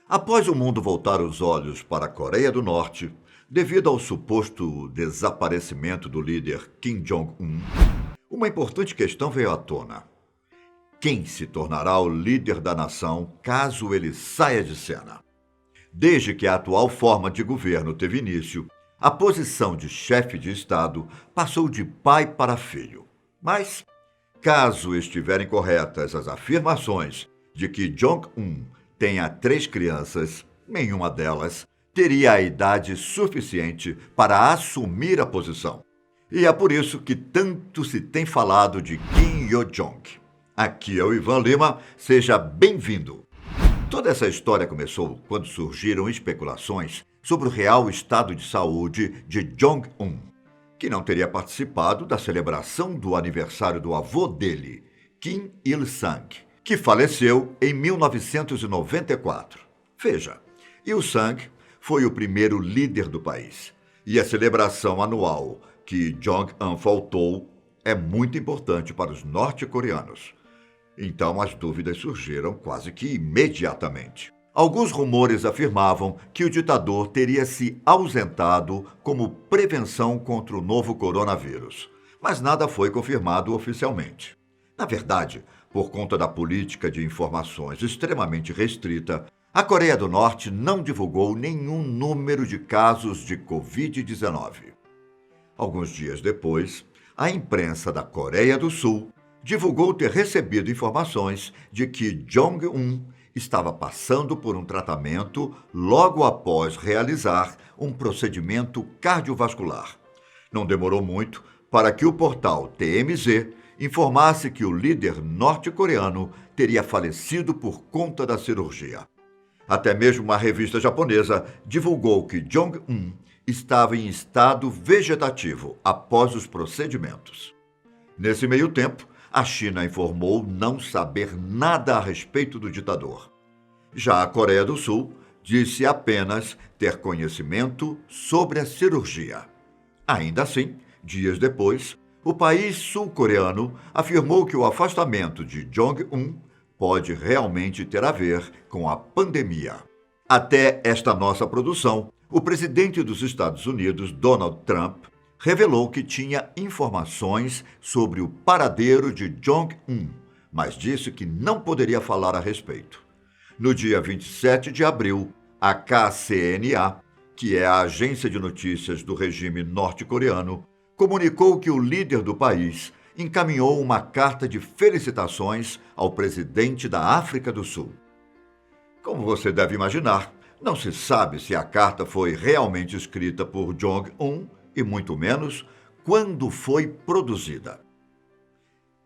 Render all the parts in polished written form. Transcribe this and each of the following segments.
Após o mundo voltar os olhos para a Coreia do Norte, devido ao suposto desaparecimento do líder Kim Jong-un, uma importante questão veio à tona. Quem se tornará o líder da nação caso ele saia de cena? Desde que a atual forma de governo teve início, a posição de chefe de Estado passou de pai para filho. Mas, caso estiverem corretas as afirmações de que Jong-un tenha 3 crianças, nenhuma delas teria a idade suficiente para assumir a posição. E é por isso que tanto se tem falado de Kim Yo-jong. Aqui é o Ivan Lima, seja bem-vindo. Toda essa história começou quando surgiram especulações sobre o real estado de saúde de Jong-un, que não teria participado da celebração do aniversário do avô dele, Kim Il-sung, que faleceu em 1994. Veja, Il-sung foi o primeiro líder do país, e a celebração anual que Jong-un faltou é muito importante para os norte-coreanos. Então as dúvidas surgiram quase que imediatamente. Alguns rumores afirmavam que o ditador teria se ausentado como prevenção contra o novo coronavírus, mas nada foi confirmado oficialmente. Na verdade, por conta da política de informações extremamente restrita, a Coreia do Norte não divulgou nenhum número de casos de Covid-19. Alguns dias depois, a imprensa da Coreia do Sul divulgou ter recebido informações de que Jong-un estava passando por um tratamento logo após realizar um procedimento cardiovascular. Não demorou muito para que o portal TMZ informasse que o líder norte-coreano teria falecido por conta da cirurgia. Até mesmo uma revista japonesa divulgou que Jong-un estava em estado vegetativo após os procedimentos. Nesse meio tempo, a China informou não saber nada a respeito do ditador. Já a Coreia do Sul disse apenas ter conhecimento sobre a cirurgia. Ainda assim, dias depois, o país sul-coreano afirmou que o afastamento de Jong-un pode realmente ter a ver com a pandemia. Até esta nossa produção, o presidente dos Estados Unidos, Donald Trump, revelou que tinha informações sobre o paradeiro de Jong-un, mas disse que não poderia falar a respeito. No dia 27 de abril, a KCNA, que é a agência de notícias do regime norte-coreano, comunicou que o líder do país encaminhou uma carta de felicitações ao presidente da África do Sul. Como você deve imaginar, não se sabe se a carta foi realmente escrita por Jong-un e muito menos quando foi produzida.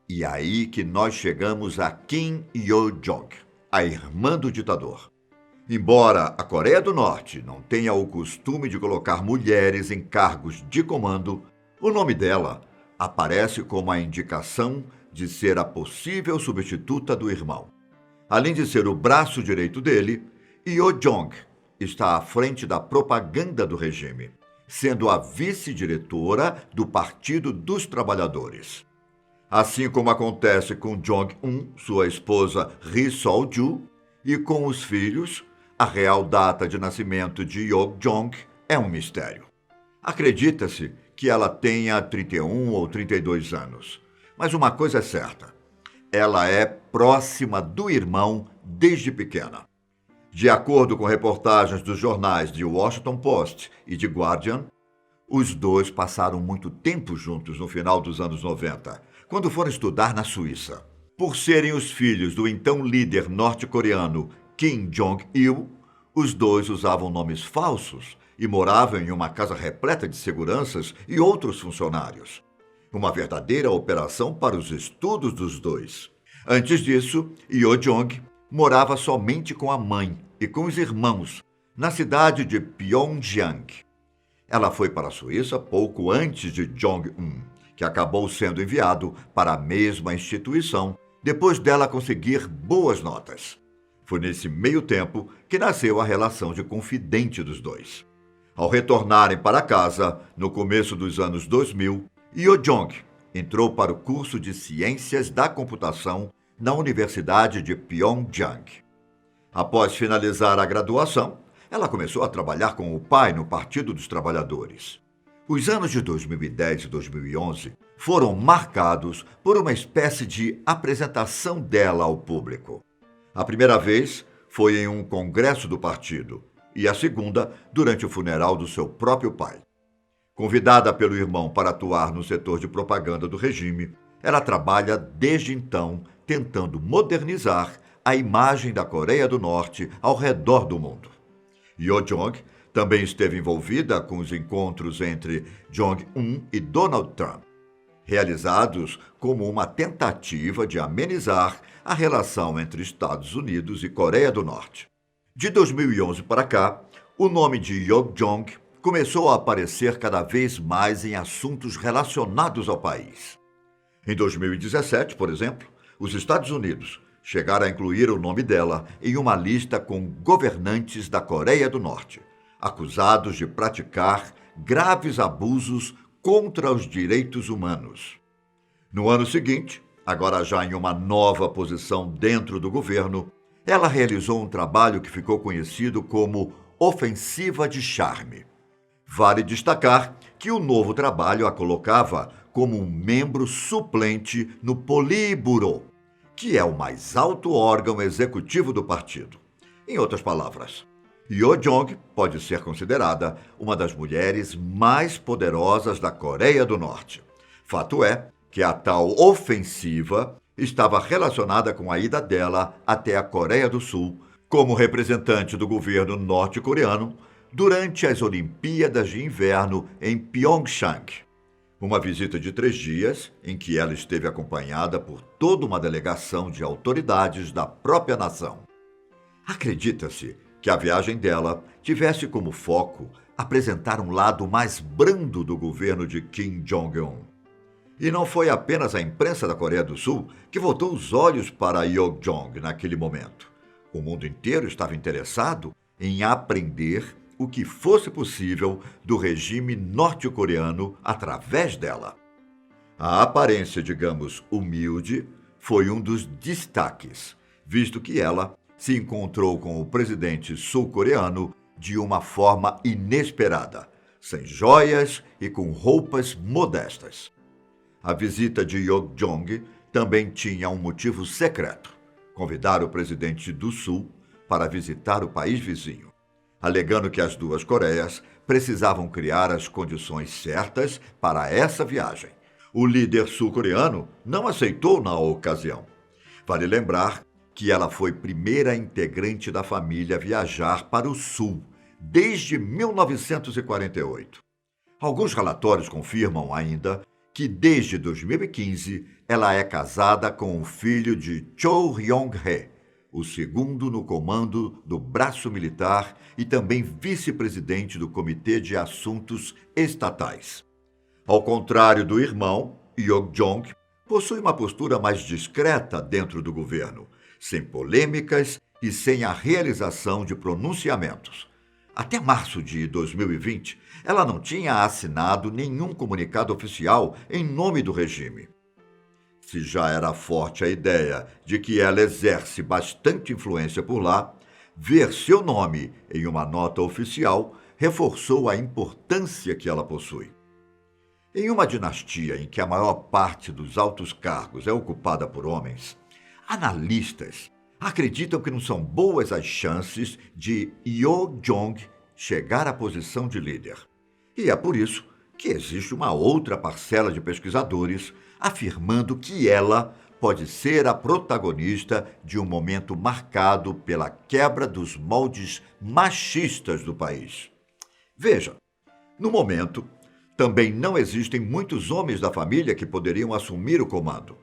E aí que nós chegamos a Kim Yo-jong, a irmã do ditador. Embora a Coreia do Norte não tenha o costume de colocar mulheres em cargos de comando, o nome dela aparece como a indicação de ser a possível substituta do irmão. Além de ser o braço direito dele, Yo-jong está à frente da propaganda do regime, sendo a vice-diretora do Partido dos Trabalhadores. Assim como acontece com Jong-un, sua esposa Ri Sol-ju, e com os filhos, a real data de nascimento de Yo-jong é um mistério. Acredita-se que ela tenha 31 ou 32 anos, mas uma coisa é certa, ela é próxima do irmão desde pequena. De acordo com reportagens dos jornais The Washington Post e The Guardian, os dois passaram muito tempo juntos no final dos anos 90, quando foram estudar na Suíça. Por serem os filhos do então líder norte-coreano Kim Jong-il, os dois usavam nomes falsos e moravam em uma casa repleta de seguranças e outros funcionários. Uma verdadeira operação para os estudos dos dois. Antes disso, Yo-jong morava somente com a mãe e com os irmãos, na cidade de Pyongyang. Ela foi para a Suíça pouco antes de Jong-un, que acabou sendo enviado para a mesma instituição depois dela conseguir boas notas. Foi nesse meio tempo que nasceu a relação de confidente dos dois. Ao retornarem para casa, no começo dos anos 2000, Yo-jong entrou para o curso de Ciências da Computação na Universidade de Pyongyang. Após finalizar a graduação, ela começou a trabalhar com o pai no Partido dos Trabalhadores. Os anos de 2010 e 2011 foram marcados por uma espécie de apresentação dela ao público. A primeira vez foi em um congresso do partido e a segunda durante o funeral do seu próprio pai. Convidada pelo irmão para atuar no setor de propaganda do regime, ela trabalha desde então tentando modernizar a imagem da Coreia do Norte ao redor do mundo. Yo-jong também esteve envolvida com os encontros entre Jong-un e Donald Trump, realizados como uma tentativa de amenizar a relação entre Estados Unidos e Coreia do Norte. De 2011 para cá, o nome de Yo-jong começou a aparecer cada vez mais em assuntos relacionados ao país. Em 2017, por exemplo, os Estados Unidos chegaram a incluir o nome dela em uma lista com governantes da Coreia do Norte, acusados de praticar graves abusos contra os direitos humanos. No ano seguinte, agora já em uma nova posição dentro do governo, ela realizou um trabalho que ficou conhecido como Ofensiva de Charme. Vale destacar que o novo trabalho a colocava como um membro suplente no Politburo, que é o mais alto órgão executivo do partido. Em outras palavras, Yo-jong pode ser considerada uma das mulheres mais poderosas da Coreia do Norte. Fato é que a tal ofensiva estava relacionada com a ida dela até a Coreia do Sul como representante do governo norte-coreano durante as Olimpíadas de Inverno em Pyeongchang. Uma visita de 3 dias em que ela esteve acompanhada por toda uma delegação de autoridades da própria nação. Acredita-se que a viagem dela tivesse como foco apresentar um lado mais brando do governo de Kim Jong-un. E não foi apenas a imprensa da Coreia do Sul que voltou os olhos para Yo-jong naquele momento. O mundo inteiro estava interessado em aprender o que fosse possível do regime norte-coreano através dela. A aparência, digamos, humilde, foi um dos destaques, visto que ela se encontrou com o presidente sul-coreano de uma forma inesperada, sem joias e com roupas modestas. A visita de Yo-jong também tinha um motivo secreto: convidar o presidente do Sul para visitar o país vizinho, alegando que as duas Coreias precisavam criar as condições certas para essa viagem. O líder sul-coreano não aceitou na ocasião. Vale lembrar que ela foi primeira integrante da família a viajar para o Sul desde 1948. Alguns relatórios confirmam ainda que desde 2015 ela é casada com o filho de Cho Ryong-hae, o segundo no comando do braço militar e também vice-presidente do Comitê de Assuntos Estatais. Ao contrário do irmão, Yo-jong possui uma postura mais discreta dentro do governo, sem polêmicas e sem a realização de pronunciamentos. Até março de 2020, ela não tinha assinado nenhum comunicado oficial em nome do regime. Se já era forte a ideia de que ela exerce bastante influência por lá, ver seu nome em uma nota oficial reforçou a importância que ela possui. Em uma dinastia em que a maior parte dos altos cargos é ocupada por homens, analistas acreditam que não são boas as chances de Yo-jong chegar à posição de líder. E é por isso que existe uma outra parcela de pesquisadores afirmando que ela pode ser a protagonista de um momento marcado pela quebra dos moldes machistas do país. Veja, no momento, também não existem muitos homens da família que poderiam assumir o comando.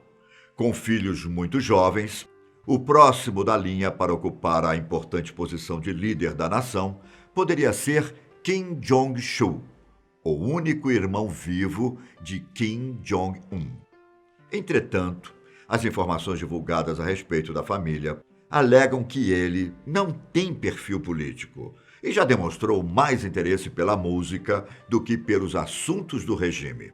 Com filhos muito jovens, o próximo da linha para ocupar a importante posição de líder da nação poderia ser Kim Jong-chul, o único irmão vivo de Kim Jong-un. Entretanto, as informações divulgadas a respeito da família alegam que ele não tem perfil político e já demonstrou mais interesse pela música do que pelos assuntos do regime.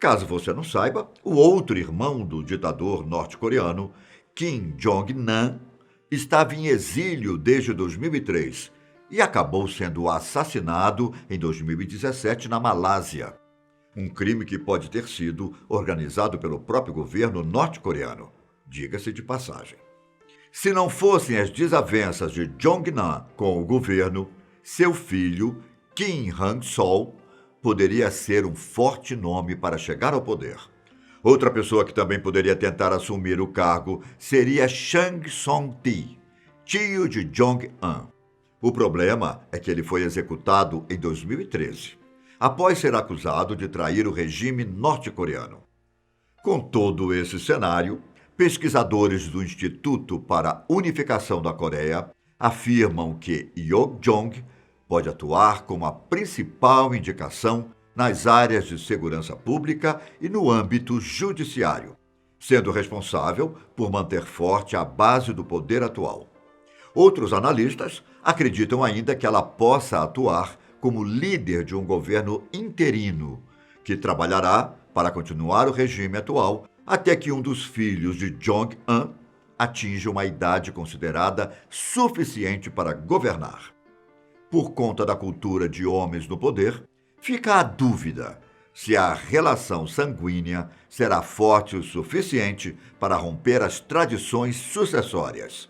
Caso você não saiba, o outro irmão do ditador norte-coreano, Kim Jong-nam, estava em exílio desde 2003 e acabou sendo assassinado em 2017 na Malásia. Um crime que pode ter sido organizado pelo próprio governo norte-coreano, diga-se de passagem. Se não fossem as desavenças de Jong-nam com o governo, seu filho, Kim Hang-sol, poderia ser um forte nome para chegar ao poder. Outra pessoa que também poderia tentar assumir o cargo seria Chang Song-ti, tio de Jong-un. O problema é que ele foi executado em 2013, após ser acusado de trair o regime norte-coreano. Com todo esse cenário, pesquisadores do Instituto para a Unificação da Coreia afirmam que Yeok-jong pode atuar como a principal indicação nas áreas de segurança pública e no âmbito judiciário, sendo responsável por manter forte a base do poder atual. Outros analistas acreditam ainda que ela possa atuar como líder de um governo interino, que trabalhará para continuar o regime atual até que um dos filhos de Jong-un atinja uma idade considerada suficiente para governar. Por conta da cultura de homens no poder, fica a dúvida se a relação sanguínea será forte o suficiente para romper as tradições sucessórias.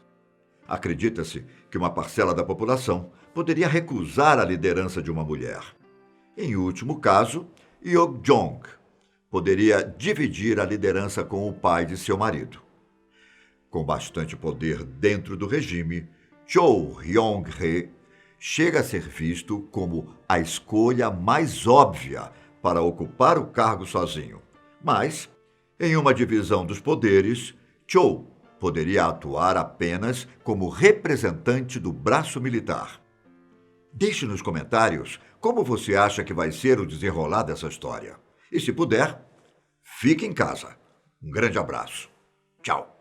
Acredita-se que uma parcela da população poderia recusar a liderança de uma mulher. Em último caso, Yeok-jong poderia dividir a liderança com o pai de seu marido. Com bastante poder dentro do regime, Cho Ryong-hae chega a ser visto como a escolha mais óbvia para ocupar o cargo sozinho. Mas, em uma divisão dos poderes, Cho poderia atuar apenas como representante do braço militar. Deixe nos comentários como você acha que vai ser o desenrolar dessa história. E se puder, fique em casa. Um grande abraço. Tchau.